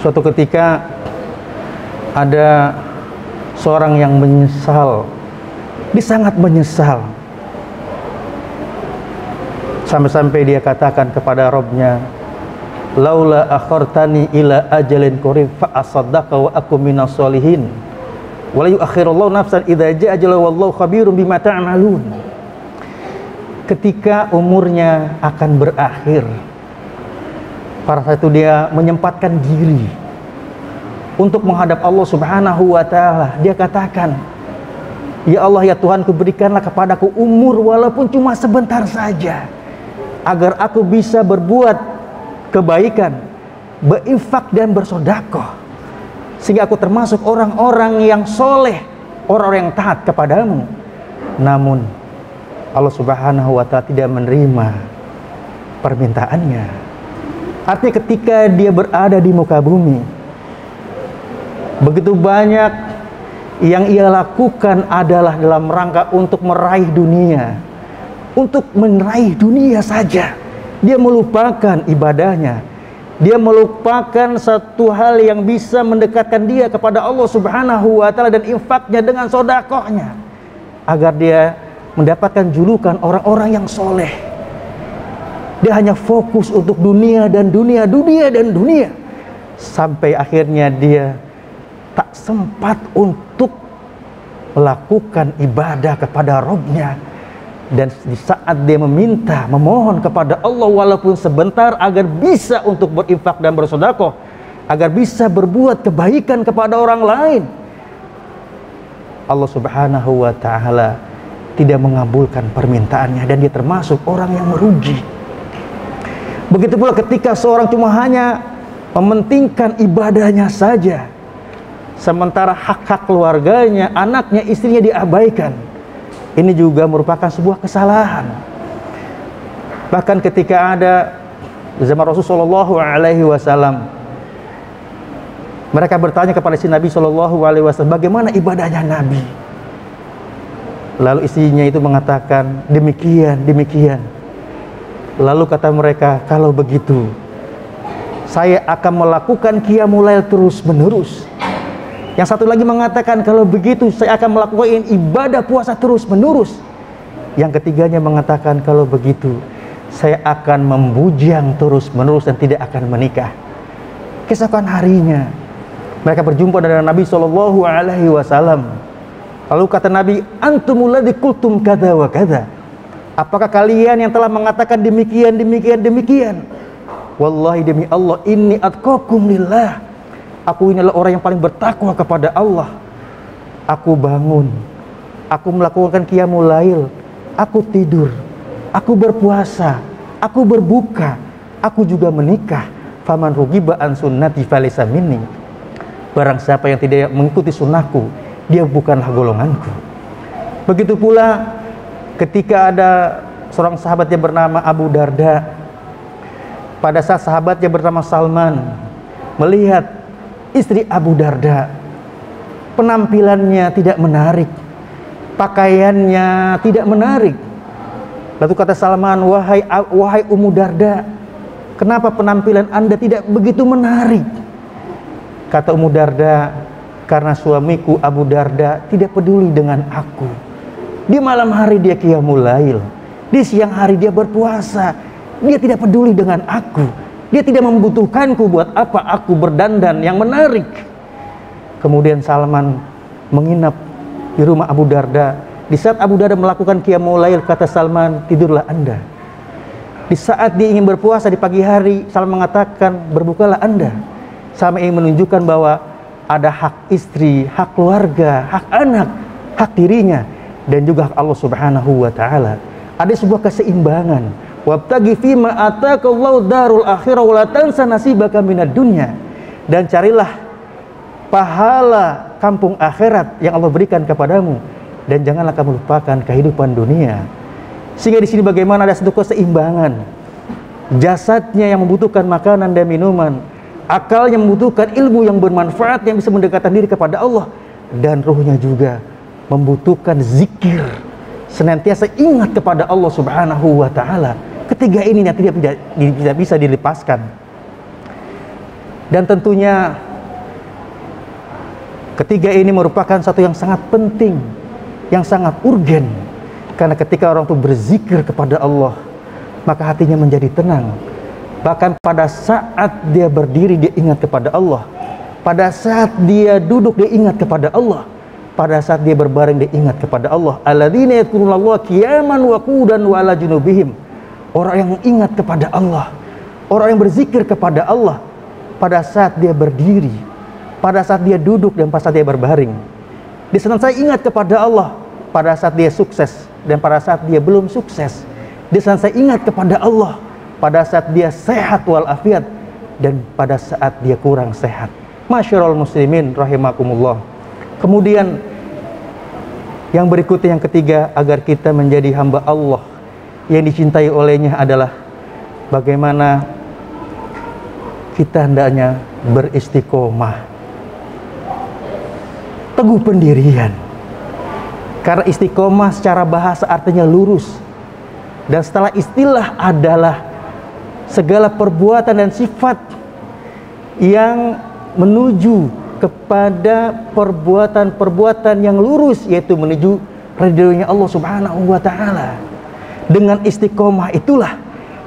Suatu ketika ada seorang yang menyesal, dia sangat menyesal, sampai-sampai dia katakan kepada Rabbnya, laula akhartani ila ajalin qarib fa asaddaqa wa akum minas solihin wa la yuakhirullahu nafsan idza jaa ajaluha wallahu khabirum bima ta'malun. Ketika umurnya akan berakhir, pada saat itu dia menyempatkan diri untuk menghadap Allah Subhanahu wa ta'ala. Dia katakan, ya Allah, ya Tuhanku, berikanlah kepadaku umur walaupun cuma sebentar saja, agar aku bisa berbuat kebaikan, berinfak dan bersedekah, sehingga aku termasuk orang-orang yang soleh, orang-orang yang taat kepadamu. Namun Allah Subhanahu wa ta'ala tidak menerima permintaannya. Artinya ketika dia berada di muka bumi, begitu banyak yang ia lakukan adalah dalam rangka untuk meraih dunia. Untuk meraih dunia saja, dia melupakan ibadahnya. Dia melupakan satu hal yang bisa mendekatkan dia kepada Allah Subhanahu wa ta'ala dan infaknya dengan sedekahnya, agar dia mendapatkan julukan orang-orang yang soleh. Dia hanya fokus untuk dunia dan dunia, dunia dan dunia, sampai akhirnya dia tak sempat untuk melakukan ibadah kepada Rabb-Nya. Dan di saat dia meminta, memohon kepada Allah walaupun sebentar, agar bisa untuk berinfak dan bersedekah, agar bisa berbuat kebaikan kepada orang lain, Allah Subhanahu wa ta'ala tidak mengabulkan permintaannya, dan dia termasuk orang yang merugi. Begitu pula ketika seorang cuma hanya mementingkan ibadahnya saja, sementara hak-hak keluarganya, anaknya, istrinya diabaikan. Ini juga merupakan sebuah kesalahan. Bahkan ketika ada zaman Rasulullah SAW, mereka bertanya kepada si Nabi SAW, bagaimana ibadahnya Nabi? Lalu istrinya itu mengatakan, demikian, demikian. Lalu kata mereka, kalau begitu saya akan melakukan qiyamul lail terus menerus. Yang satu lagi mengatakan, kalau begitu saya akan melakukan ibadah puasa terus menerus. Yang ketiganya mengatakan, kalau begitu saya akan membujang terus menerus dan tidak akan menikah. Keesokan harinya mereka berjumpa dengan Nabi SAW. Lalu kata Nabi, antumul ladzi qultum kadza wa kadza. Apakah kalian yang telah mengatakan demikian, demikian, demikian? Wallahi demi Allah, inni atqakum lillah. Aku ini adalah orang yang paling bertakwa kepada Allah. Aku bangun, aku melakukan qiyamul lail, aku tidur, aku berpuasa, aku berbuka, aku juga menikah. Faman rugiba an sunnati falaysa minni. Barang siapa yang tidak mengikuti sunnahku, dia bukanlah golonganku. Begitu pula ketika ada seorang sahabat yang bernama Abu Darda. Pada saat sahabatnya bernama Salman melihat istri Abu Darda, penampilannya tidak menarik, pakaiannya tidak menarik. Lalu kata Salman, wahai Ummu Darda, kenapa penampilan Anda tidak begitu menarik? Kata Ummu Darda, karena suamiku Abu Darda tidak peduli dengan aku. Di malam hari dia qiyamul lail, di siang hari dia berpuasa. Dia tidak peduli dengan aku. Dia tidak membutuhkanku. Buat apa aku berdandan yang menarik? Kemudian Salman menginap di rumah Abu Darda. Di saat Abu Darda melakukan qiyamul lail, kata Salman, tidurlah Anda. Di saat dia ingin berpuasa di pagi hari, Salman mengatakan, berbukalah Anda. Salman ingin menunjukkan bahwa ada hak istri, hak keluarga, hak anak, hak dirinya, dan juga hak Allah Subhanahu wa ta'ala. Ada sebuah keseimbangan. Wabtaghi fima ataqallahu darul akhirah wa la tansa nasibaka minad dunya. Dan carilah pahala kampung akhirat yang Allah berikan kepadamu, dan janganlah kamu lupakan kehidupan dunia. Sehingga di sini bagaimana ada satu keseimbangan. Jasadnya yang membutuhkan makanan dan minuman, akalnya membutuhkan ilmu yang bermanfaat yang bisa mendekatkan diri kepada Allah, dan ruhnya juga membutuhkan zikir, senantiasa ingat kepada Allah Subhanahu wa ta'ala. Ketiga ini yang tidak bisa dilepaskan. Dan tentunya ketiga ini merupakan satu yang sangat penting, yang sangat urgen. Karena ketika orang itu berzikir kepada Allah, maka hatinya menjadi tenang. Bahkan pada saat dia berdiri, dia ingat kepada Allah. Pada saat dia duduk, dia ingat kepada Allah. Pada saat dia berbaring, dia ingat kepada Allah. Alladzina yadhkurunallaha qiyaman wa qu'udan wa 'ala junubihim. Orang yang ingat kepada Allah, orang yang berzikir kepada Allah pada saat dia berdiri, pada saat dia duduk, dan pada saat dia berbaring. Dia senantiasa ingat kepada Allah pada saat dia sukses dan pada saat dia belum sukses. Dia senantiasa ingat kepada Allah pada saat dia sehat walafiat dan pada saat dia kurang sehat. Masyarul muslimin rahimakumullah. Kemudian yang berikutnya, yang ketiga, agar kita menjadi hamba Allah yang dicintai olehnya adalah bagaimana kita hendaknya beristiqomah, teguh pendirian. Karena istiqomah secara bahasa artinya lurus, dan setelah istilah adalah segala perbuatan dan sifat yang menuju kepada perbuatan-perbuatan yang lurus, yaitu menuju ridhonya Allah Subhanahu wa ta'ala. Dengan istiqomah itulah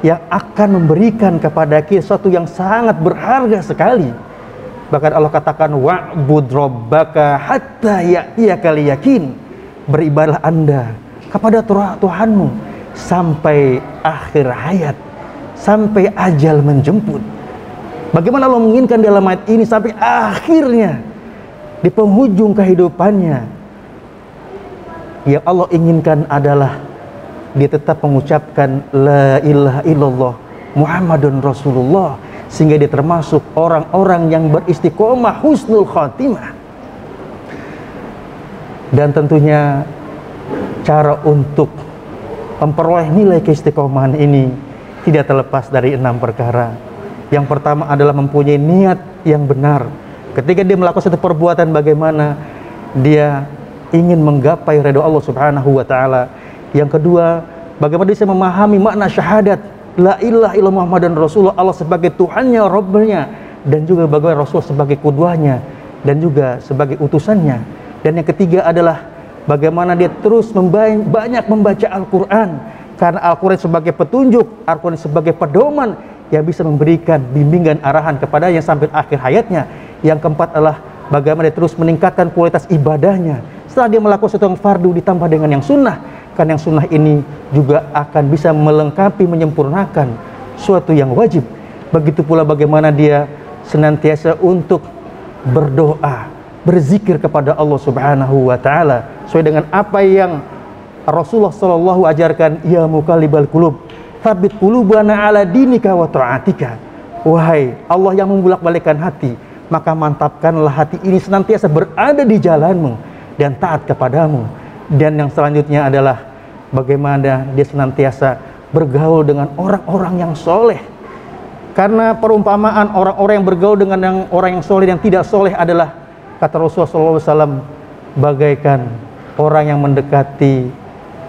yang akan memberikan kepada kita sesuatu yang sangat berharga sekali. Bahkan Allah katakan, wa'bud rabbaka hatta ya'tiyakal yakin. Beribadahlah Anda kepada Tuhanmu sampai akhir hayat, sampai ajal menjemput. Bagaimana Allah menginginkan dalam ayat ini sampai akhirnya, di penghujung kehidupannya, yang Allah inginkan adalah dia tetap mengucapkan la ilaha illallah Muhammadun Rasulullah, sehingga dia termasuk orang-orang yang beristiqomah husnul khatimah. Dan tentunya cara untuk memperoleh nilai keistiqomahan ini tidak terlepas dari 6 perkara. Yang pertama adalah mempunyai niat yang benar. Ketika dia melakukan satu perbuatan, bagaimana dia ingin menggapai ridho Allah Subhanahu wa ta'ala. Yang kedua, bagaimana dia bisa memahami makna syahadat la ilaha illallah Muhammadan Rasulullah, Allah sebagai Tuhannya, Rabbnya, dan juga bagaimana Rasul sebagai qudwahnya dan juga sebagai utusannya. Dan yang ketiga adalah bagaimana dia terus banyak membaca Al-Quran, karena Al-Quran sebagai petunjuk, Al-Quran sebagai pedoman yang bisa memberikan bimbingan arahan kepadanya sampai akhir hayatnya. Yang keempat adalah bagaimana dia terus meningkatkan kualitas ibadahnya setelah dia melakukan sesuatu yang fardu ditambah dengan yang sunnah, karena yang sunnah ini juga akan bisa melengkapi, menyempurnakan suatu yang wajib. Begitu pula bagaimana dia senantiasa untuk berdoa, berzikir kepada Allah Subhanahu wa ta'ala sesuai dengan apa yang Rasulullah SAW ajarkan, ya muqallibal qulub tsabbit qulubana ala dinika wa ta'atika. Wahai Allah yang membulak-balikkan hati, maka mantapkanlah hati ini senantiasa berada di jalanmu dan taat kepadamu. Dan yang selanjutnya adalah bagaimana dia senantiasa bergaul dengan orang-orang yang soleh. Karena perumpamaan orang-orang yang bergaul dengan orang yang soleh dan tidak soleh adalah, kata Rasulullah SAW, bagaikan orang yang mendekati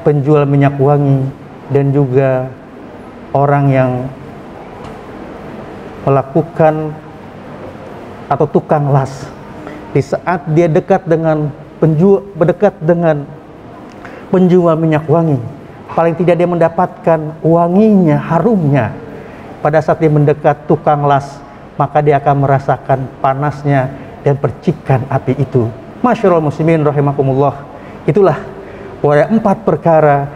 penjual minyak wangi dan juga orang yang melakukan atau tukang las. Di saat dia dekat dengan penjual minyak wangi, paling tidak dia mendapatkan wanginya, harumnya. Pada saat dia mendekat tukang las, maka dia akan merasakan panasnya dan percikan api itu. Masyarul muslimin rahimakumullah. Itulah 4 perkara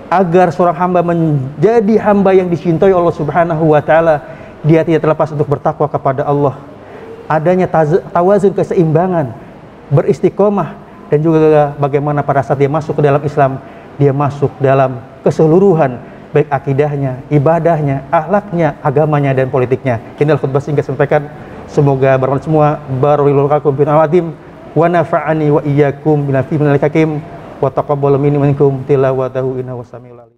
agar seorang hamba menjadi hamba yang dicintai Allah Subhanahu wa ta'ala. Dia tidak terlepas untuk bertakwa kepada Allah, adanya tawazun, keseimbangan, beristiqomah, dan juga bagaimana pada saat dia masuk ke dalam Islam, dia masuk dalam keseluruhan, baik akidahnya, ibadahnya, akhlaknya, agamanya, dan politiknya. Inilah khutbah singkat sampaikan. Semoga bermanfaat semua. Barakallahu fikum awadim wa nafa'ani wa iyyakum bima fihi minal hakim wa taqabbal minni wa minkum tilawatahu innahu wasamiul alim.